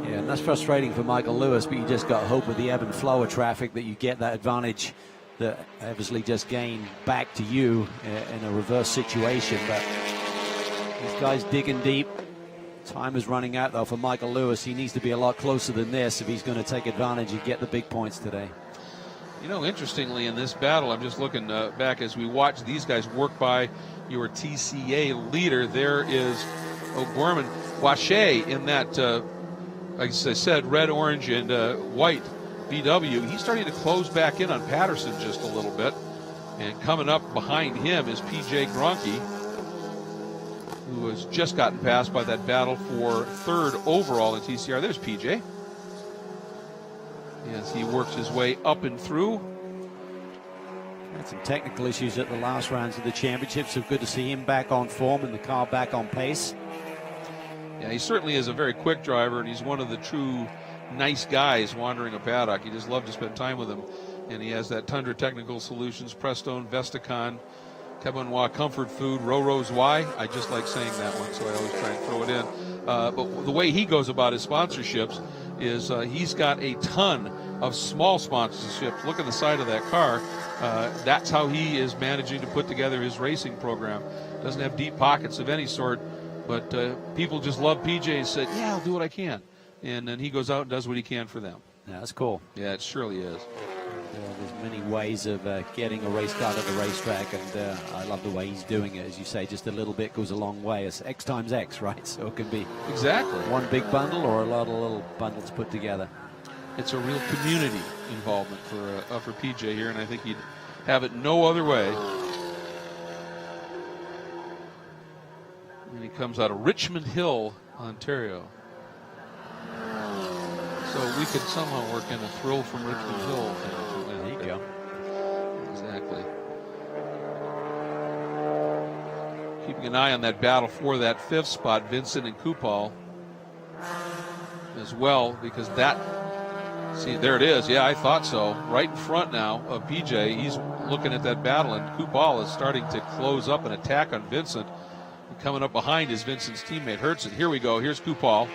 Yeah, and that's frustrating for Michael Lewis, but you just got to hope with the ebb and flow of traffic that you get that advantage that Eversley just gained back to you in a reverse situation. But these guys digging deep. Time is running out, though, for Michael Lewis. He needs to be a lot closer than this if he's going to take advantage and get the big points today. You know, interestingly, in this battle, I'm just looking back as we watch these guys work by your TCA leader. There is O'Gorman. Wache in that, like I said, red, orange, and white VW. He's starting to close back in on Patterson just a little bit. And coming up behind him is P.J. Gronke, who has just gotten passed by that battle for 3rd overall in TCR. There's P.J. as he works his way up and through. Had some technical issues at the last rounds of the championship, so good to see him back on form and the car back on pace. Yeah, he certainly is a very quick driver, and he's one of the true nice guys wandering a paddock. You just love to spend time with him. And he has that Tundra Technical Solutions, Prestone, Vesticon, Cabanois Comfort Food, Roro's Y. I just like saying that one, so I always try and throw it in. But the way he goes about his sponsorships is he's got a ton of small sponsorships. Look at the side of that car. That's how he is managing to put together his racing program. Doesn't have deep pockets of any sort, but people just love PJ and said, yeah, I'll do what I can. And then he goes out and does what he can for them. Yeah, that's cool. Yeah, it surely is. there's many ways of getting a race car to the racetrack, and I love the way he's doing it. As you say, just a little bit goes a long way. It's X times X, right? So it can be exactly one big bundle or a lot of little bundles put together. It's a real community involvement for PJ here, and I think he'd have it no other way. And he comes out of Richmond Hill, Ontario. So we could somehow work in a thrill from Richmond Hill thing. There you go. Exactly. Keeping an eye on that battle for that 5th spot, Vincent and Kupal as well, because that, see, there it is. Yeah, I thought so. Right in front now of PJ. He's looking at that battle, and Kupal is starting to close up an attack on Vincent. And coming up behind is Vincent's teammate Hertzen. Here we go. Here's Kupal.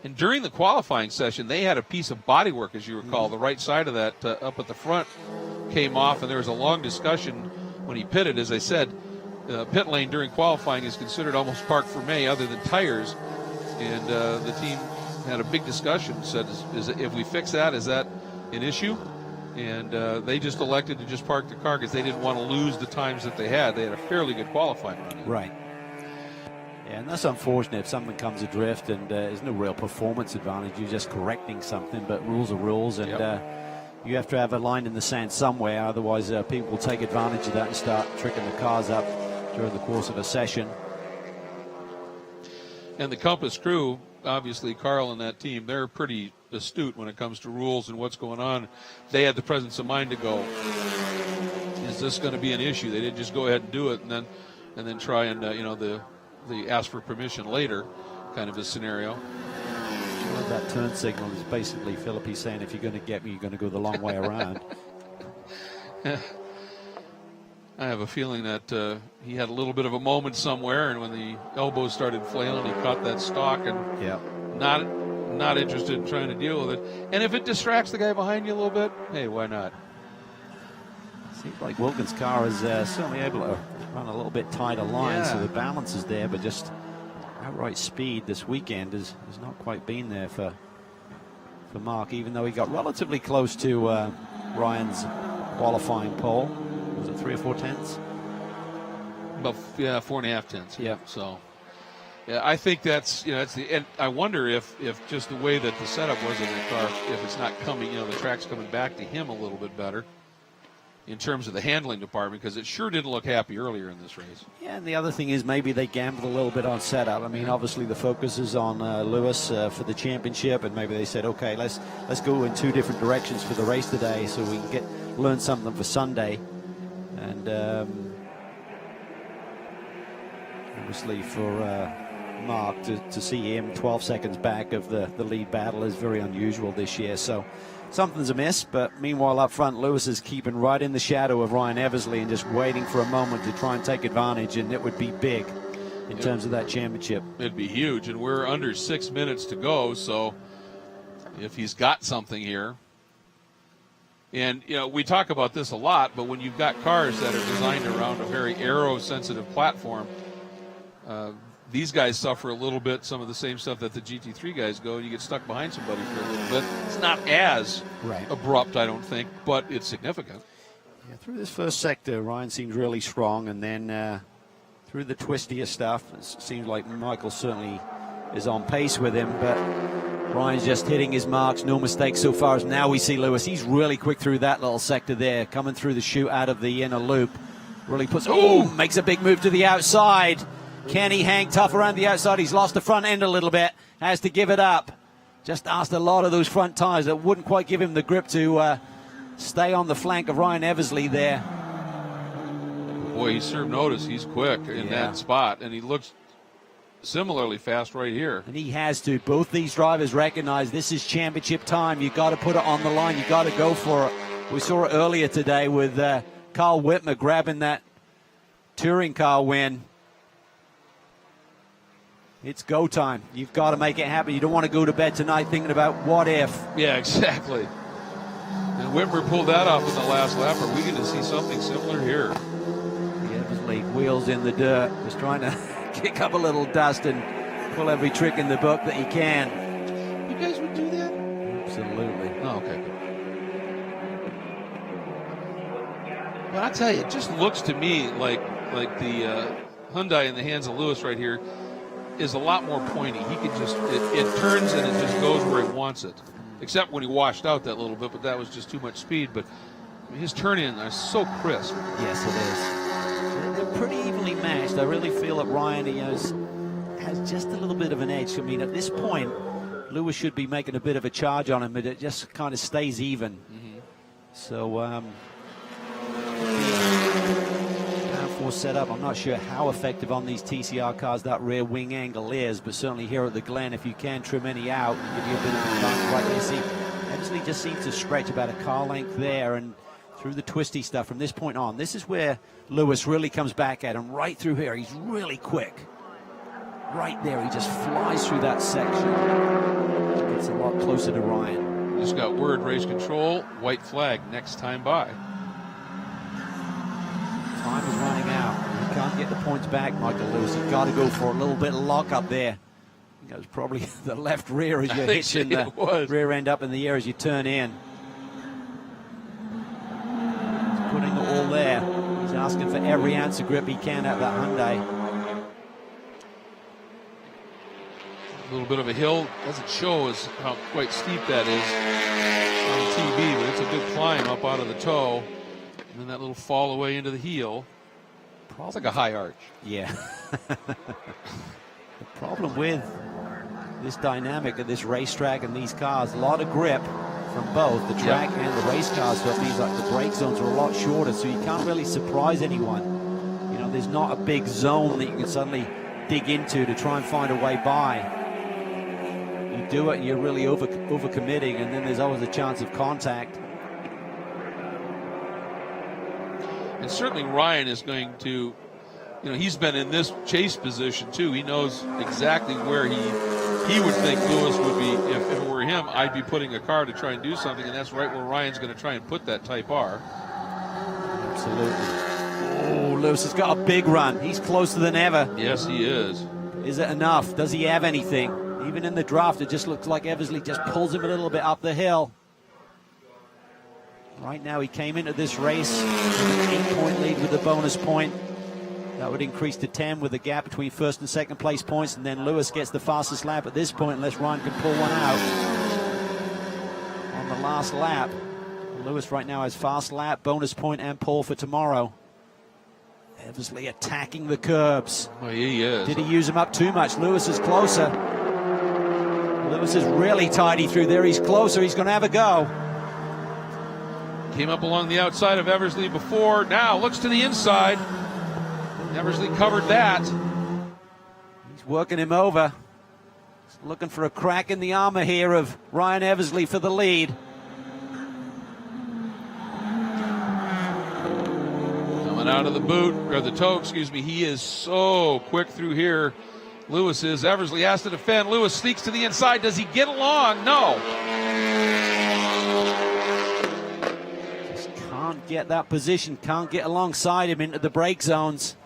And during the qualifying session, they had a piece of bodywork, as you recall. The right side of that up at the front came off, and there was a long discussion when he pitted. As I said, pit lane during qualifying is considered almost parked for May other than tires. And the team had a big discussion, said, if we fix that, is that an issue? And they just elected to just park the car because they didn't want to lose the times that they had. They had a fairly good qualifying run. Right. Yeah, and that's unfortunate if something comes adrift and there's no real performance advantage. You're just correcting something, but rules are rules, and you have to have a line in the sand somewhere. Otherwise, people will take advantage of that and start tricking the cars up during the course of a session. And the Compass crew, obviously, Carl and that team, they're pretty astute when it comes to rules and what's going on. They had the presence of mind to go, is this going to be an issue? They didn't just go ahead and do it and then try and the ask for permission later kind of a scenario. Well, that turn signal is basically Philippi saying, if you're going to get me, you're going to go the long way around. I have a feeling that he had a little bit of a moment somewhere, and when the elbows started flailing, he caught that stalk and not interested in trying to deal with it. And if it distracts the guy behind you a little bit, hey, why not? Seems like Wilkins' car is certainly able to run a little bit tighter line, so the balance is there, but just outright speed this weekend has not quite been there for Mark, even though he got relatively close to Ryan's qualifying pole. Was it 3 or 4 tenths? About 4.5 tenths. Yeah. So, yeah, I think that's and I wonder if just the way that the setup was in the car, if it's not coming, the track's coming back to him a little bit better in terms of the handling department, because it sure didn't look happy earlier in this race. Yeah, and the other thing is maybe they gambled a little bit on setup. I mean, obviously the focus is on Lewis for the championship, and maybe they said, okay, let's go in 2 different directions for the race today so we can learn something for Sunday. And obviously for Mark to see him 12 seconds back of the lead battle is very unusual this year. So something's amiss, but meanwhile up front, Lewis is keeping right in the shadow of Ryan Eversley and just waiting for a moment to try and take advantage, and it would be big in terms of that championship. It'd be huge, and we're under 6 minutes to go, so if he's got something here. And, we talk about this a lot, but when you've got cars that are designed around a very aero-sensitive platform, these guys suffer a little bit, some of the same stuff that the GT3 guys go, and you get stuck behind somebody for a little bit. It's not as abrupt, I don't think, but it's significant. Yeah, through this first sector, Ryan seems really strong, and then through the twistier stuff, it seems like Michael certainly is on pace with him, but Ryan's just hitting his marks, no mistakes so far. As now we see Lewis, he's really quick through that little sector there, coming through the chute out of the inner loop. Really puts, makes a big move to the outside. Can he hang tough around the outside? He's lost the front end a little bit, has to give it up. Just asked a lot of those front tires that wouldn't quite give him the grip to stay on the flank of Ryan Eversley there. Boy, he served notice. He's quick in that spot, and he looks similarly fast right here. And he has to. Both these drivers recognize this is championship time. You got to put it on the line. You got to go for it. We saw it earlier today with Carl Whitmer grabbing that touring car win. It's go time. You've got to make it happen. You don't want to go to bed tonight thinking about what if. Yeah, exactly. And Whitmer pulled that off in the last lap. Are we going to see something similar here? Eversley wheels in the dirt, just trying to kick up a little dust and pull every trick in the book that he can. You guys would do that? Absolutely. Oh, okay. But I tell you, it just looks to me like the Hyundai in the hands of Lewis right here is a lot more pointy. He can just, it turns and it just goes where he wants it. Except when he washed out that little bit, but that was just too much speed. But I mean, his turn-in are so crisp. Yes, it is. They're pretty evenly matched. I really feel that Ryan has just a little bit of an edge. I mean, at this point, Lewis should be making a bit of a charge on him, but it just kind of stays even. Mm-hmm. So, downforce setup. I'm not sure how effective on these TCR cars that rear wing angle is, but certainly here at the Glen, if you can trim any out and give you a bit of a bump right there. See, Eversley just seems to stretch about a car length there and through the twisty stuff from this point on. This is where Lewis really comes back at him. Right through here, he's really quick. Right there, he just flies through that section. Gets a lot closer to Ryan. Just got word, race control, white flag, next time by. Time is running out. You can't get the points back, Michael Lewis. You've got to go for a little bit of lock up there. That was probably the left rear as you're hitching the rear end up in the air as you turn in. He's putting it all there. He's asking for every ounce of grip he can out of that Hyundai. A little bit of a hill. Doesn't show us how quite steep that is on TV, but it's a good climb up out of the toe. And then that little fall away into the heel. It's like a high arch. Yeah. The problem with this dynamic of this racetrack and these cars, a lot of grip from both the track and the race cars. So it means like the brake zones are a lot shorter, so you can't really surprise anyone. You know, there's not a big zone that you can suddenly dig into to try and find a way by. You do it and you're really over-committing, and then there's always a chance of contact. And certainly Ryan is going to, you know, he's been in this chase position too. He knows exactly where he would think Lewis would be. If it were him, I'd be putting a car to try and do something, and that's right where Ryan's going to try and put that Type R. Absolutely. Oh, Lewis has got a big run. He's closer than ever. Yes, he is. Is it enough? Does he have anything? Even in the draft, it just looks like Eversley just pulls him a little bit up the hill. Right now, he came into this race with an 8-point lead with the bonus point. That would increase to 10 with the gap between first and second place points, and then Lewis gets the fastest lap at this point unless Ryan can pull one out on the last lap. Lewis right now has fast lap, bonus point, and pole for tomorrow. Eversley attacking the curbs. Oh, he is. Did he use them up too much? Lewis is closer. Lewis is really tidy through there. He's closer. He's going to have a go. Came up along the outside of Eversley before. Now looks to the inside. Eversley covered that. He's working him over. He's looking for a crack in the armor here of Ryan Eversley for the lead. Coming out of the boot, or the toe, excuse me. He is so quick through here. Lewis is. Eversley has to defend. Lewis sneaks to the inside. Does he get along? No. Just can't get that position. Can't get alongside him into the brake zones.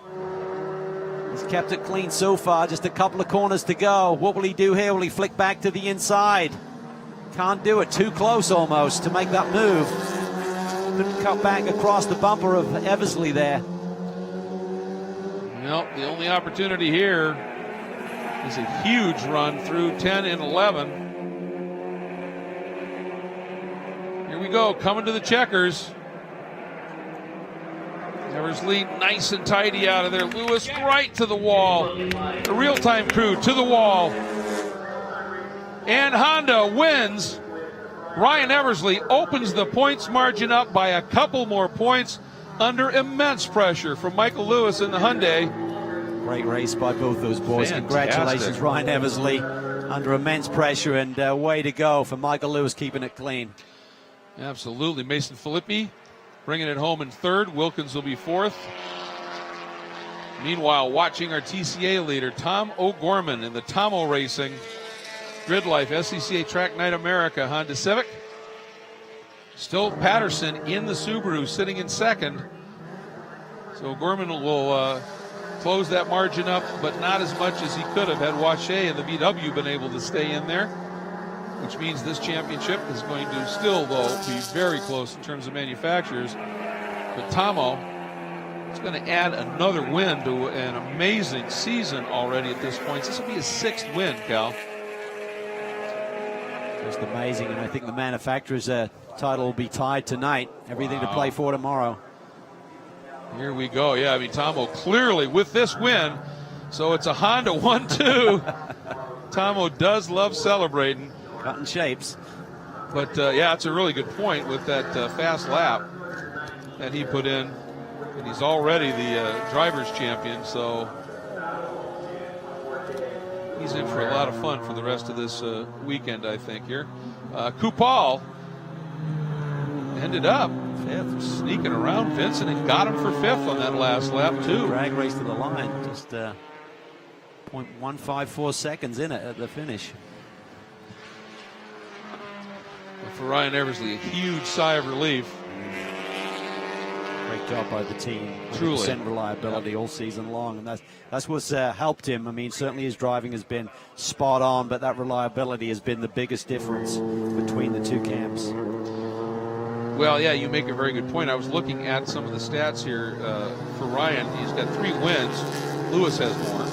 He's kept it clean so far. Just a couple of corners to go. What will he do here? Will he flick back to the inside? Can't do it. Too close almost to make that move. Couldn't cut back across the bumper of Eversley there. Well, the only opportunity here is a huge run through 10 and 11. Here we go, coming to the checkers. Eversley nice and tidy out of there. Lewis right to the wall. The real-time crew to the wall. And Honda wins. Ryan Eversley opens the points margin up by a couple more points under immense pressure from Michael Lewis in the Hyundai. Great race by both those boys. Fantastic. Congratulations, Ryan Eversley, under immense pressure, and way to go for Michael Lewis keeping it clean. Absolutely. Mason Filippi bringing it home in third. Wilkins will be fourth. Meanwhile, watching our TCA leader, Tom O'Gorman in the Tomo Racing Grid Life SCCA Track Night America Honda Civic. Still Patterson in the Subaru sitting in second. So O'Gorman will close that margin up, but not as much as he could have had Wache and the VW been able to stay in there. which means this championship is going to still, though, be very close in terms of manufacturers. But Tomo is going to add another win to an amazing season already at this point. This will be his 6th win, Cal. Just amazing, and I think the manufacturer's title will be tied tonight. Everything to play for tomorrow. Here we go. Yeah, I mean, Tomo clearly with this win, so it's a Honda 1-2. Tomo does love celebrating. Cutting shapes. But, yeah, it's a really good point with that fast lap that he put in. And he's already the driver's champion, so he's in for a lot of fun for the rest of this weekend, I think, here. Kupal ended up 5th, sneaking around Vincent and got him for 5th on that last lap, too. Drag race to the line, just 0.154 seconds in it at the finish. But for Ryan Eversley, a huge sigh of relief. Great job by the team. Truly. 100% reliability all season long, and that's what's helped him. I mean, certainly his driving has been spot on, but that reliability has been the biggest difference between the two camps. Well, yeah, you make a very good point. I was looking at some of the stats here for Ryan. He's got 3 wins. Lewis has more.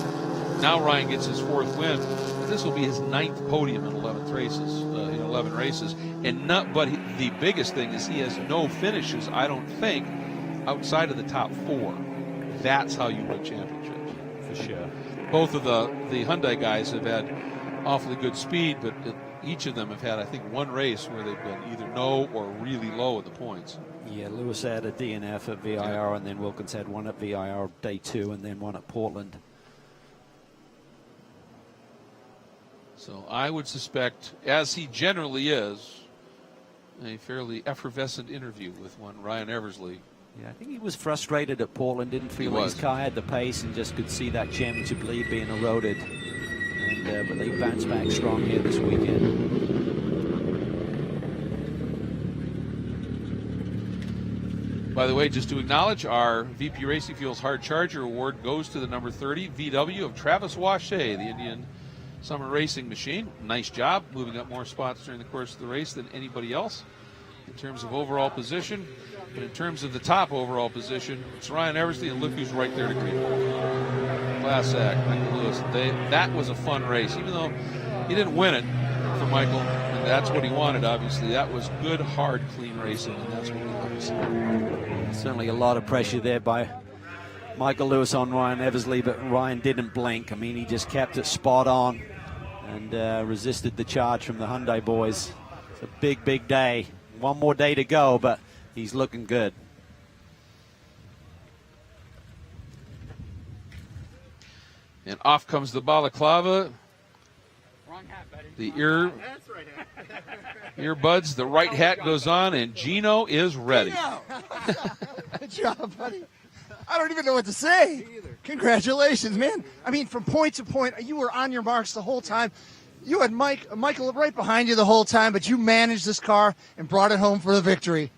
Now Ryan gets his 4th win. This will be his 9th podium in 11 races. And but the biggest thing is he has no finishes, I don't think, outside of the top 4. That's how you win championships. For sure. Both of the Hyundai guys have had awfully good speed, but each of them have had, I think, one race where they've been either no or really low in the points. Yeah, Lewis had a DNF at VIR, and then Wilkins had one at VIR day 2, and then one at Portland. So I would suspect, as he generally is, a fairly effervescent interview with one Ryan Eversley. Yeah, I think he was frustrated at Portland, didn't feel like his car had the pace, and just could see that championship lead being eroded. And but they bounced back strong here this weekend. By the way, just to acknowledge, our VP Racing Fuels Hard Charger Award goes to the number 30 VW of Travis Washay, the Indian Summer Racing Machine. Nice job, moving up more spots during the course of the race than anybody else in terms of overall position. But in terms of the top overall position, it's Ryan Eversley, and look who's right there to greet him. Class act, Michael Lewis. That was a fun race, even though he didn't win it for Michael, and that's what he wanted, obviously. That was good, hard, clean racing, and that's what we want to see. Certainly a lot of pressure there by Michael Lewis on Ryan Eversley, but Ryan didn't blink. I mean, he just kept it spot on and resisted the charge from the Hyundai boys. It's a big, big day. One more day to go, but he's looking good. And off comes the balaclava. Wrong hat, buddy. The That's right. earbuds, the right hat goes on, and Gino is ready. Good job, buddy. I don't even know what to say. Congratulations, man. I mean, from point to point, you were on your marks the whole time. You had Michael right behind you the whole time, but you managed this car and brought it home for the victory.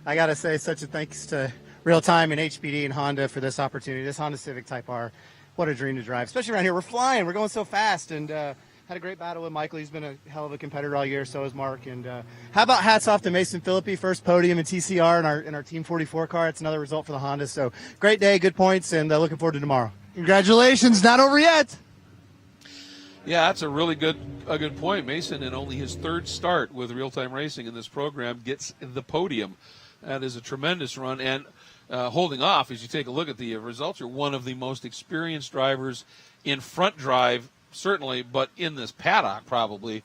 I got to say, such a thanks to Real Time and HPD and Honda for this opportunity. This Honda Civic Type R, what a dream to drive, especially around here. We're flying. We're going so fast, and had a great battle with Michael. He's been a hell of a competitor all year. So is Mark. And how about hats off to Mason Philippi, first podium in TCR in our Team 44 car. It's another result for the Honda. So great day, good points, and looking forward to tomorrow. Congratulations. Not over yet. Yeah, that's a really good point. Mason, in only his 3rd start with real-time racing in this program, gets the podium. That is a tremendous run. And holding off, as you take a look at the results, you're one of the most experienced drivers in front drive, certainly, but in this paddock probably,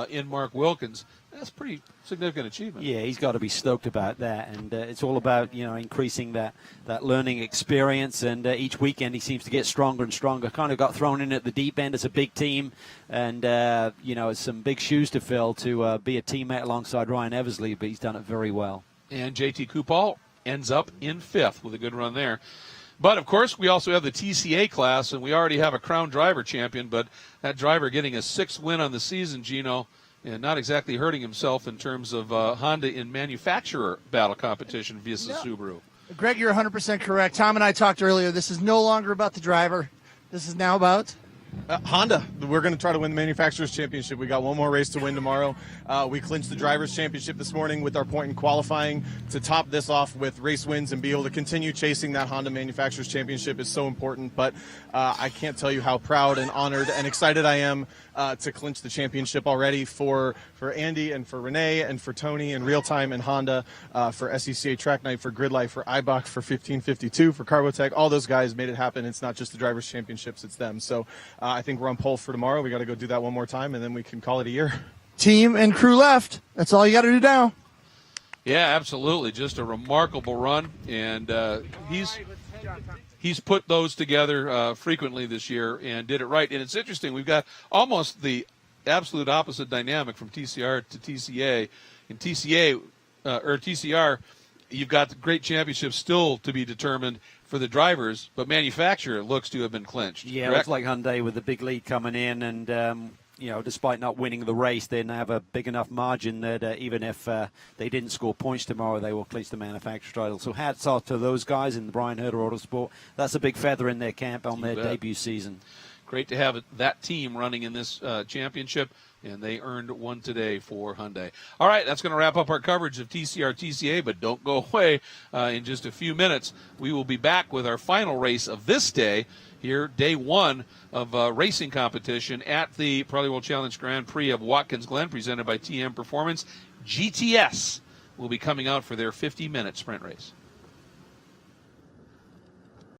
in Mark Wilkins. That's a pretty significant achievement. Yeah, he's got to be stoked about that, and it's all about, increasing that learning experience, and each weekend he seems to get stronger and stronger. Kind of got thrown in at the deep end as a big team, and it's some big shoes to fill to be a teammate alongside Ryan Eversley, but he's done it very well. And JT Kupal ends up in 5th with a good run there. But, of course, we also have the TCA class, and we already have a Crown Driver champion, but that driver getting a 6th win on the season, Gino, and not exactly hurting himself in terms of Honda in manufacturer battle competition via Subaru. Greg, you're 100% correct. Tom and I talked earlier. This is no longer about the driver. This is now about Honda, we're going to try to win the Manufacturers Championship. We got one more race to win tomorrow. We clinched the Drivers' Championship this morning with our point in qualifying. To top this off with race wins and be able to continue chasing that Honda Manufacturers Championship is so important. But I can't tell you how proud and honored and excited I am to clinch the championship already for Andy and for Renee and for Tony and Real Time and Honda, for SECA Track Night, for Grid Life, for IBOC, for 1552, for Carbotech. All those guys made it happen. It's not just the Drivers' Championships, it's them. So I think we're on pole for tomorrow. We got to go do that one more time, and then we can call it a year. Team and crew left. That's all you got to do now. Yeah, absolutely. Just a remarkable run, and he's put those together frequently this year and did it right. And it's interesting. We've got almost the absolute opposite dynamic from TCR to TCA. In TCA or TCR, you've got the great championships still to be determined for the drivers, but manufacturer looks to have been clinched. Yeah, correct? it looks like Hyundai with the big lead coming in, and despite not winning the race, they now have a big enough margin that even if they didn't score points tomorrow, they will clinch the manufacturer title. So hats off to those guys in the Brian Herder Autosport. That's a big feather in their cap on their debut season. Great to have that team running in this championship, and they earned one today for Hyundai. All right, that's going to wrap up our coverage of TCR TCA, but don't go away. In just a few minutes, we will be back with our final race of this day here, day one of racing competition at the Pirelli World Challenge Grand Prix of Watkins Glen, presented by TM Performance. GTS will be coming out for their 50-minute sprint race.